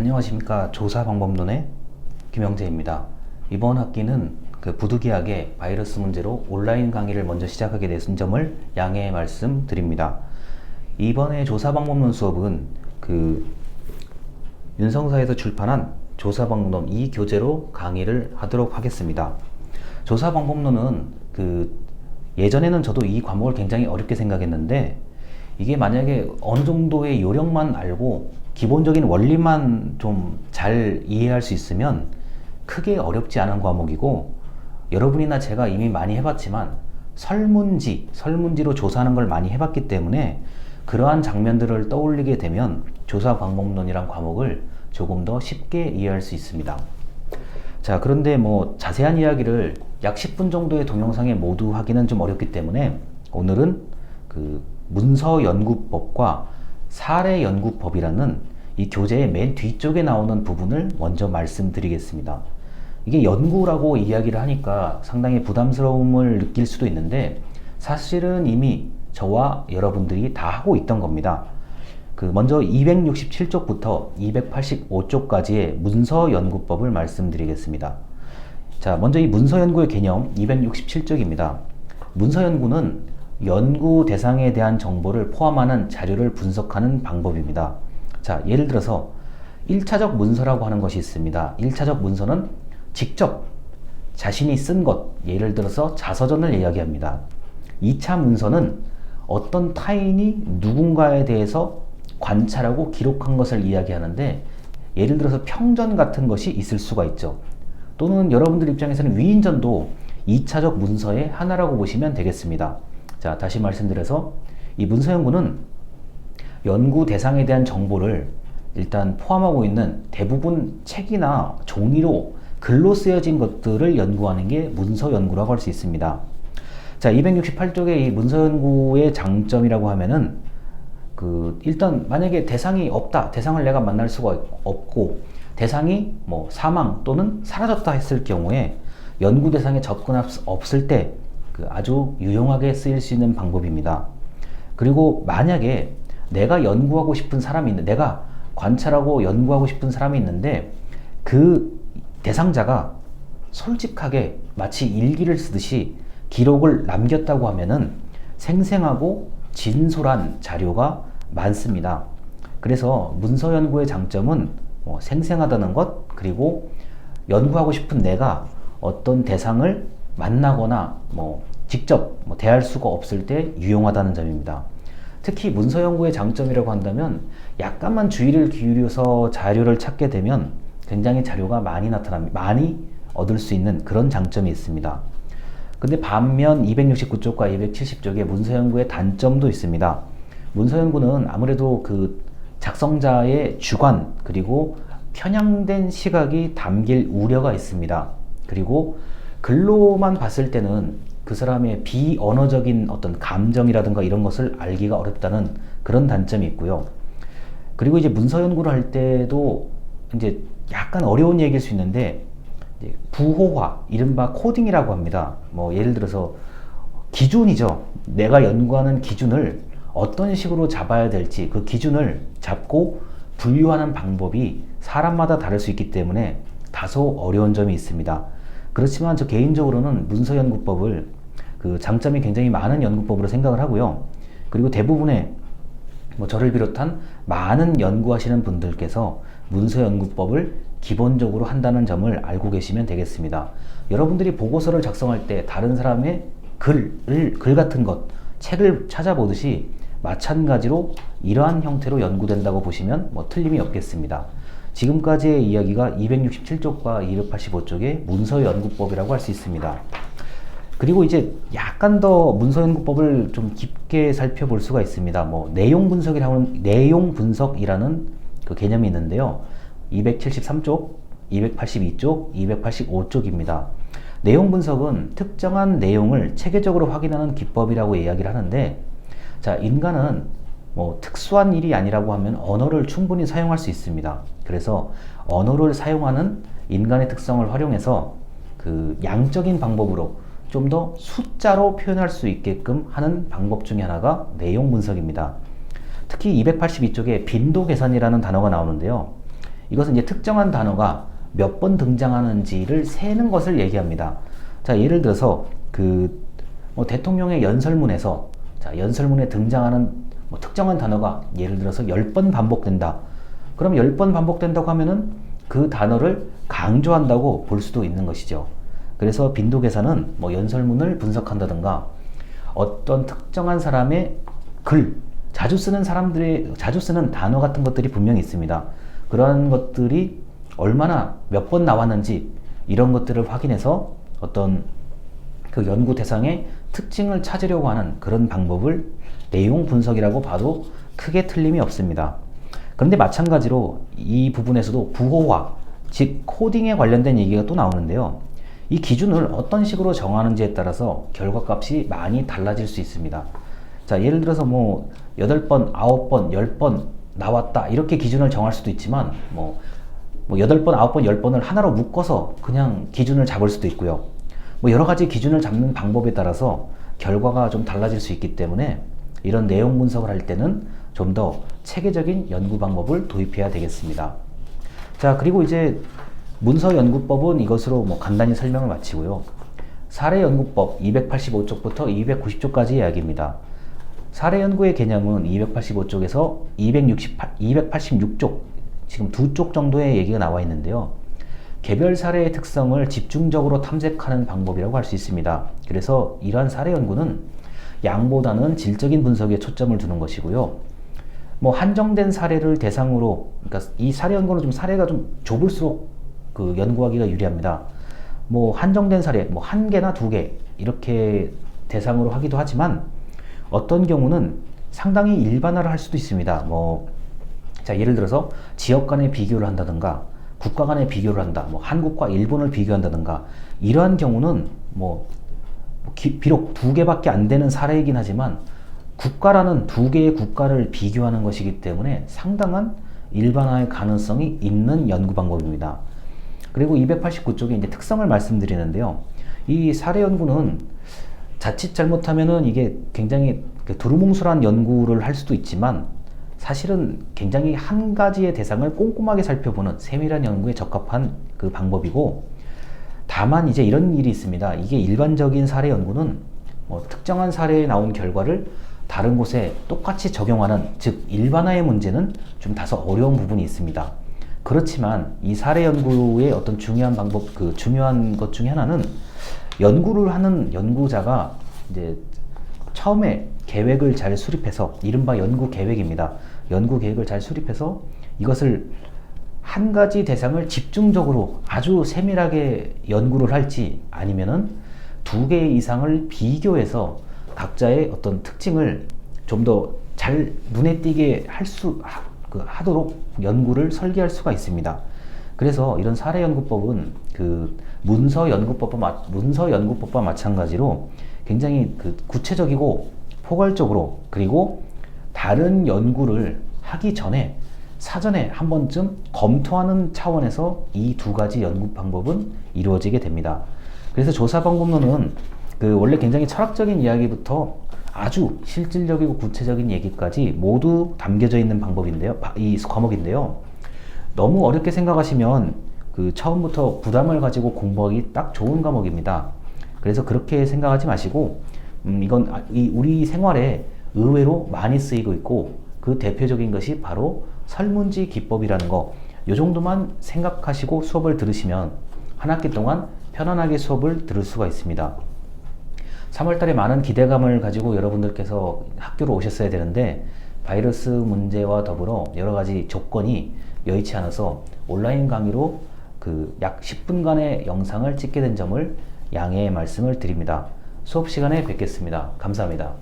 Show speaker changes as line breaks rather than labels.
안녕하십니까. 조사방법론의 김영재입니다. 이번 학기는 부득이하게 바이러스 문제로 온라인 강의를 먼저 시작하게 된 점을 양해 말씀드립니다. 이번에 조사방법론 수업은 윤성사에서 출판한 조사방법론 2교재로 강의를 하도록 하겠습니다. 조사방법론은 예전에는 저도 이 과목을 굉장히 어렵게 생각했는데, 이게 만약에 어느 정도의 요령만 알고 기본적인 원리만 좀 잘 이해할 수 있으면 크게 어렵지 않은 과목이고, 여러분이나 제가 이미 많이 해봤지만 설문지로 조사하는 걸 많이 해봤기 때문에 그러한 장면들을 떠올리게 되면 조사방법론이란 과목을 조금 더 쉽게 이해할 수 있습니다. 자, 그런데 자세한 이야기를 약 10분 정도의 동영상에 모두 하기는 좀 어렵기 때문에 오늘은 문서연구법과 사례연구법이라는 이 교재의 맨 뒤쪽에 나오는 부분을 먼저 말씀드리겠습니다. 이게 연구라고 이야기를 하니까 상당히 부담스러움을 느낄 수도 있는데, 사실은 이미 저와 여러분들이 다 하고 있던 겁니다. 먼저 267쪽부터 285쪽까지의 문서연구법을 말씀드리겠습니다. 자, 먼저 이 문서연구의 개념 267쪽입니다. 문서연구는 연구 대상에 대한 정보를 포함하는 자료를 분석하는 방법입니다. 자, 예를 들어서 1차적 문서라고 하는 것이 있습니다. 1차적 문서는 직접 자신이 쓴 것, 예를 들어서 자서전을 이야기합니다. 2차 문서는 어떤 타인이 누군가에 대해서 관찰하고 기록한 것을 이야기하는데, 예를 들어서 평전 같은 것이 있을 수가 있죠. 또는 여러분들 입장에서는 위인전도 2차적 문서의 하나라고 보시면 되겠습니다. 자, 다시 말씀드려서 이 문서연구는 연구 대상에 대한 정보를 일단 포함하고 있는 대부분 책이나 종이로 글로 쓰여진 것들을 연구하는 게 문서연구라고 할 수 있습니다. 자, 268쪽의 이 문서연구의 장점이라고 하면은 일단 만약에 대상이 없다, 대상을 내가 만날 수가 없고 대상이 사망 또는 사라졌다 했을 경우에 연구 대상에 접근할 수 없을 때 아주 유용하게 쓰일 수 있는 방법입니다. 그리고 만약에 내가 연구하고 싶은 사람이 내가 관찰하고 연구하고 싶은 사람이 있는데 그 대상자가 솔직하게 마치 일기를 쓰듯이 기록을 남겼다고 하면은 생생하고 진솔한 자료가 많습니다. 그래서 문서 연구의 장점은 생생하다는 것, 그리고 연구하고 싶은 내가 어떤 대상을 만나거나 직접 대할 수가 없을 때 유용하다는 점입니다. 특히 문서 연구의 장점이라고 한다면 약간만 주의를 기울여서 자료를 찾게 되면 굉장히 자료가 많이 많이 얻을 수 있는 그런 장점이 있습니다. 근데 반면 269쪽과 270쪽의 문서 연구의 단점도 있습니다. 문서 연구는 아무래도 작성자의 주관 그리고 편향된 시각이 담길 우려가 있습니다. 그리고 글로만 봤을 때는 그 사람의 비언어적인 어떤 감정이라든가 이런 것을 알기가 어렵다는 그런 단점이 있고요. 그리고 이제 문서 연구를 할 때도 이제 약간 어려운 얘기일 수 있는데, 부호화, 이른바 코딩이라고 합니다. 예를 들어서 기준이죠. 내가 연구하는 기준을 어떤 식으로 잡아야 될지 그 기준을 잡고 분류하는 방법이 사람마다 다를 수 있기 때문에 다소 어려운 점이 있습니다. 그렇지만 저 개인적으로는 문서연구법을 장점이 굉장히 많은 연구법으로 생각을 하고요. 그리고 대부분의 저를 비롯한 많은 연구하시는 분들께서 문서연구법을 기본적으로 한다는 점을 알고 계시면 되겠습니다. 여러분들이 보고서를 작성할 때 다른 사람의 글 같은 것, 책을 찾아보듯이 마찬가지로 이러한 형태로 연구된다고 보시면 틀림이 없겠습니다. 지금까지의 이야기가 267쪽과 285쪽의 문서연구법이라고 할 수 있습니다. 그리고 이제 약간 더 문서연구법을 좀 깊게 살펴볼 수가 있습니다. 내용 분석이라는 그 개념이 있는데요. 273쪽, 282쪽, 285쪽입니다. 내용 분석은 특정한 내용을 체계적으로 확인하는 기법이라고 이야기를 하는데, 자, 인간은 특수한 일이 아니라고 하면 언어를 충분히 사용할 수 있습니다. 그래서 언어를 사용하는 인간의 특성을 활용해서 양적인 방법으로 좀 더 숫자로 표현할 수 있게끔 하는 방법 중에 하나가 내용 분석입니다. 특히 282쪽에 빈도 계산이라는 단어가 나오는데요. 이것은 이제 특정한 단어가 몇 번 등장하는지를 세는 것을 얘기합니다. 자, 예를 들어서 대통령의 연설문에서 연설문에 등장하는 특정한 단어가 예를 들어서 10번 반복된다. 그럼 10번 반복된다고 하면은 그 단어를 강조한다고 볼 수도 있는 것이죠. 그래서 빈도 계산은 연설문을 분석한다든가 어떤 특정한 사람의 글, 자주 쓰는 단어 같은 것들이 분명히 있습니다. 그러한 것들이 얼마나 몇 번 나왔는지 이런 것들을 확인해서 어떤 그 연구 대상의 특징을 찾으려고 하는 그런 방법을 내용 분석이라고 봐도 크게 틀림이 없습니다. 그런데 마찬가지로 이 부분에서도 부호화, 즉 코딩에 관련된 얘기가 또 나오는데요. 이 기준을 어떤 식으로 정하는지에 따라서 결과값이 많이 달라질 수 있습니다. 자, 예를 들어서 8번, 9번, 10번 나왔다 이렇게 기준을 정할 수도 있지만 8번, 9번, 10번을 하나로 묶어서 그냥 기준을 잡을 수도 있고요. 여러 가지 기준을 잡는 방법에 따라서 결과가 좀 달라질 수 있기 때문에 이런 내용 분석을 할 때는 좀 더 체계적인 연구 방법을 도입해야 되겠습니다. 자, 그리고 이제 문서연구법은 이것으로 간단히 설명을 마치고요. 사례연구법 285쪽부터 290쪽까지 이야기입니다. 사례연구의 개념은 285쪽에서 286쪽, 지금 2쪽 정도의 얘기가 나와 있는데요. 개별 사례의 특성을 집중적으로 탐색하는 방법이라고 할 수 있습니다. 그래서 이러한 사례 연구는 양보다는 질적인 분석에 초점을 두는 것이고요. 한정된 사례를 대상으로, 그러니까 이 사례 연구는 좀 사례가 좀 좁을수록 연구하기가 유리합니다. 한정된 사례, 1개나 2개 이렇게 대상으로 하기도 하지만 어떤 경우는 상당히 일반화를 할 수도 있습니다. 자, 예를 들어서 지역 간의 비교를 한다든가 국가 간의 비교를 한다. 한국과 일본을 비교한다든가 이러한 경우는 비록 2개밖에 안 되는 사례이긴 하지만 국가라는 2개의 국가를 비교하는 것이기 때문에 상당한 일반화의 가능성이 있는 연구 방법입니다. 그리고 289쪽에 이제 특성을 말씀드리는데요. 이 사례 연구는 자칫 잘못하면은 이게 굉장히 두루뭉술한 연구를 할 수도 있지만 사실은 굉장히 한 가지의 대상을 꼼꼼하게 살펴보는 세밀한 연구에 적합한 그 방법이고, 다만 이제 이런 일이 있습니다. 이게 일반적인 사례 연구는 특정한 사례에 나온 결과를 다른 곳에 똑같이 적용하는, 즉 일반화의 문제는 좀 다소 어려운 부분이 있습니다. 그렇지만 이 사례 연구의 어떤 중요한 방법, 중요한 것 중에 하나는 연구를 하는 연구자가 이제 처음에 계획을 잘 수립해서, 이른바 연구 계획입니다. 연구 계획을 잘 수립해서 이것을 한 가지 대상을 집중적으로 아주 세밀하게 연구를 할지, 아니면은 2개 이상을 비교해서 각자의 어떤 특징을 좀 더 잘 눈에 띄게 하도록 연구를 설계할 수가 있습니다. 그래서 이런 사례 연구법은 문서 연구법과 마찬가지로 굉장히 구체적이고 포괄적으로, 그리고 다른 연구를 하기 전에 사전에 한 번쯤 검토하는 차원에서 이 2가지 연구 방법은 이루어지게 됩니다. 그래서 조사 방법론은 원래 굉장히 철학적인 이야기부터 아주 실질적이고 구체적인 얘기까지 모두 담겨져 있는 이 과목인데요. 너무 어렵게 생각하시면 처음부터 부담을 가지고 공부하기 딱 좋은 과목입니다. 그래서 그렇게 생각하지 마시고, 이건 우리 생활에 의외로 많이 쓰이고 있고, 그 대표적인 것이 바로 설문지 기법이라는 거, 이 정도만 생각하시고 수업을 들으시면 한 학기 동안 편안하게 수업을 들을 수가 있습니다. 3월달에 많은 기대감을 가지고 여러분들께서 학교로 오셨어야 되는데 바이러스 문제와 더불어 여러 가지 조건이 여의치 않아서 온라인 강의로 약 10분간의 영상을 찍게 된 점을 양해의 말씀을 드립니다. 수업 시간에 뵙겠습니다. 감사합니다.